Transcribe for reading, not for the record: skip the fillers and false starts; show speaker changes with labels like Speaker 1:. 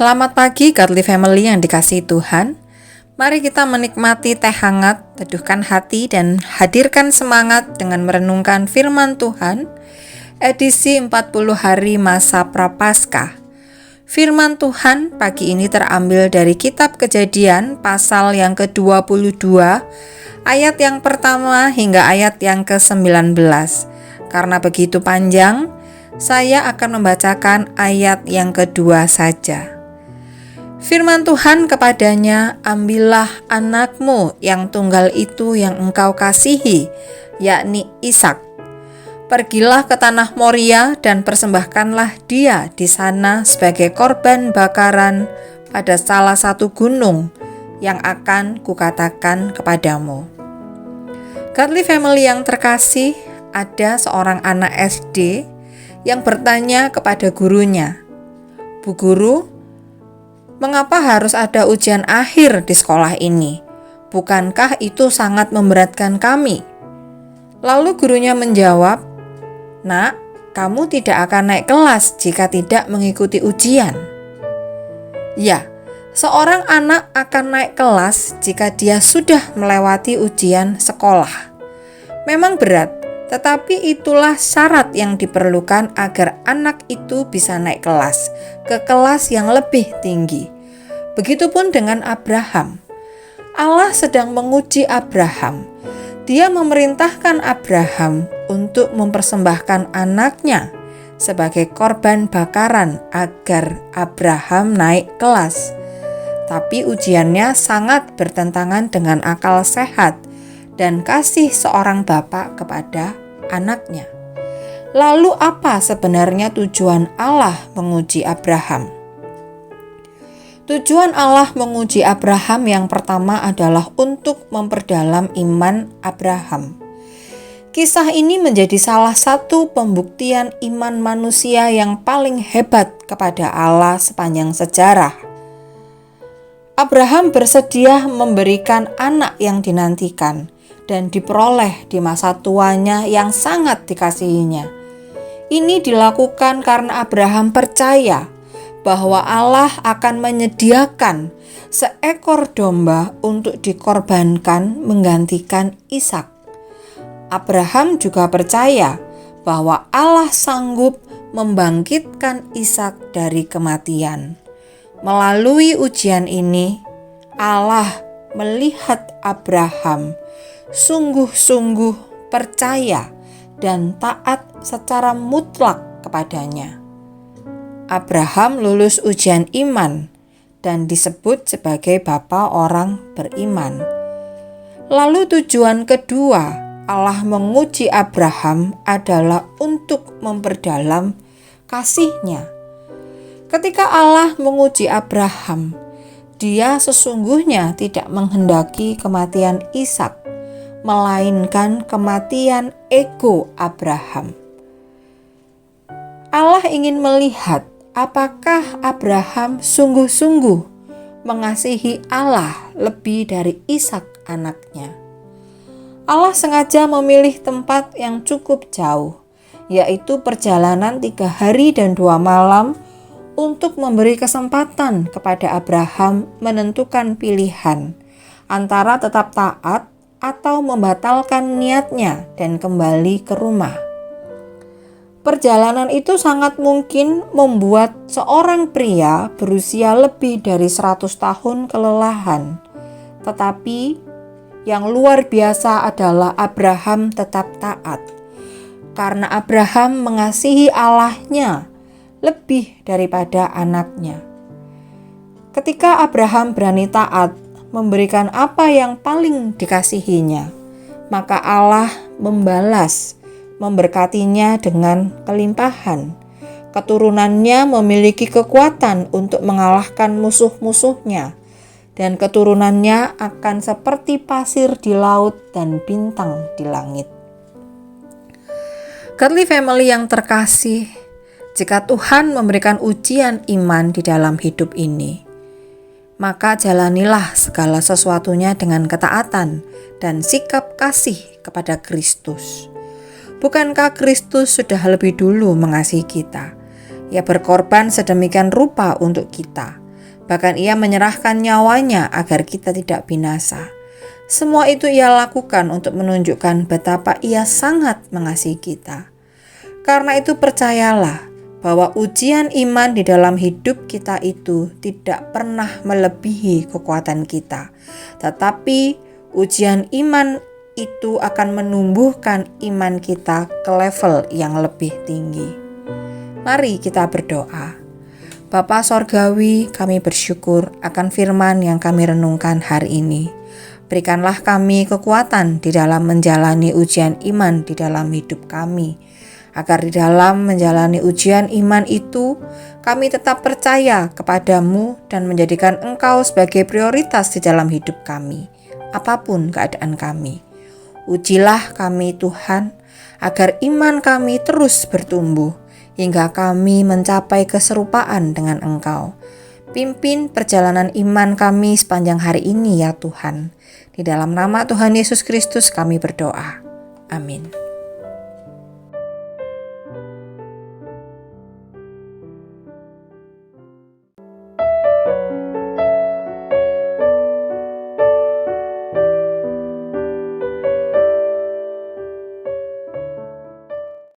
Speaker 1: Selamat pagi Godly Family yang dikasihi Tuhan. Mari kita menikmati teh hangat, teduhkan hati dan hadirkan semangat dengan merenungkan firman Tuhan. Edisi 40 hari masa Prapaskah. Firman Tuhan pagi ini terambil dari kitab Kejadian pasal yang ke-22, ayat yang pertama hingga ayat yang ke-19. Karena begitu panjang, saya akan membacakan ayat yang kedua saja. Firman Tuhan kepadanya, ambillah anakmu yang tunggal itu yang engkau kasihi, yakni Ishak. Pergilah ke tanah Moria dan persembahkanlah dia di sana sebagai korban bakaran pada salah satu gunung yang akan kukatakan kepadamu. Godly Family yang terkasih, ada seorang anak SD yang bertanya kepada gurunya, "Bu Guru, mengapa harus ada ujian akhir di sekolah ini? Bukankah itu sangat memberatkan kami?" Lalu gurunya menjawab, "Nak, kamu tidak akan naik kelas jika tidak mengikuti ujian." Ya, seorang anak akan naik kelas jika dia sudah melewati ujian sekolah. Memang berat, tetapi itulah syarat yang diperlukan agar anak itu bisa naik kelas, ke kelas yang lebih tinggi. Begitupun dengan Abraham. Allah sedang menguji Abraham. Dia memerintahkan Abraham untuk mempersembahkan anaknya sebagai korban bakaran agar Abraham naik kelas. Tapi ujiannya sangat bertentangan dengan akal sehat dan kasih seorang bapak kepada anaknya. Lalu apa sebenarnya tujuan Allah menguji Abraham? Tujuan Allah menguji Abraham yang pertama adalah untuk memperdalam iman Abraham. Kisah ini menjadi salah satu pembuktian iman manusia yang paling hebat kepada Allah sepanjang sejarah. Abraham bersedia memberikan anak yang dinantikan dan diperoleh di masa tuanya yang sangat dikasihinya. Ini dilakukan karena Abraham percaya bahwa Allah akan menyediakan seekor domba untuk dikorbankan menggantikan Ishak. Abraham juga percaya bahwa Allah sanggup membangkitkan Ishak dari kematian. Melalui ujian ini, Allah melihat Abraham sungguh-sungguh percaya dan taat secara mutlak kepadanya. Abraham lulus ujian iman dan disebut sebagai bapa orang beriman. Lalu tujuan kedua Allah menguji Abraham adalah untuk memperdalam kasih-Nya. Ketika Allah menguji Abraham, Dia sesungguhnya tidak menghendaki kematian Ishak, melainkan kematian ego Abraham. Allah ingin melihat apakah Abraham sungguh-sungguh mengasihi Allah lebih dari Ishak anaknya. Allah sengaja memilih tempat yang cukup jauh, yaitu perjalanan 3 hari dan 2 malam untuk memberi kesempatan kepada Abraham menentukan pilihan antara tetap taat atau membatalkan niatnya dan kembali ke rumah. Perjalanan itu sangat mungkin membuat seorang pria berusia lebih dari 100 tahun kelelahan. Tetapi yang luar biasa adalah Abraham tetap taat. Karena Abraham mengasihi Allah-Nya lebih daripada anaknya. Ketika Abraham berani taat, memberikan apa yang paling dikasihinya, maka Allah membalas, memberkatinya dengan kelimpahan. Keturunannya memiliki kekuatan untuk mengalahkan musuh-musuhnya, dan keturunannya akan seperti pasir di laut dan bintang di langit. Godly Family yang terkasih, jika Tuhan memberikan ujian iman di dalam hidup ini, maka jalanilah segala sesuatunya dengan ketaatan dan sikap kasih kepada Kristus. Bukankah Kristus sudah lebih dulu mengasihi kita? Ia berkorban sedemikian rupa untuk kita. Bahkan Ia menyerahkan nyawanya agar kita tidak binasa. Semua itu Ia lakukan untuk menunjukkan betapa Ia sangat mengasihi kita. Karena itu percayalah bahwa ujian iman di dalam hidup kita itu tidak pernah melebihi kekuatan kita. Tetapi ujian iman itu akan menumbuhkan iman kita ke level yang lebih tinggi. Mari kita berdoa. Bapa Sorgawi, kami bersyukur akan firman yang kami renungkan hari ini. Berikanlah kami kekuatan di dalam menjalani ujian iman di dalam hidup kami, agar di dalam menjalani ujian iman itu, kami tetap percaya kepadamu dan menjadikan Engkau sebagai prioritas di dalam hidup kami, apapun keadaan kami. Ujilah kami Tuhan, agar iman kami terus bertumbuh, hingga kami mencapai keserupaan dengan Engkau. Pimpin perjalanan iman kami sepanjang hari ini ya Tuhan. Di dalam nama Tuhan Yesus Kristus kami berdoa. Amin.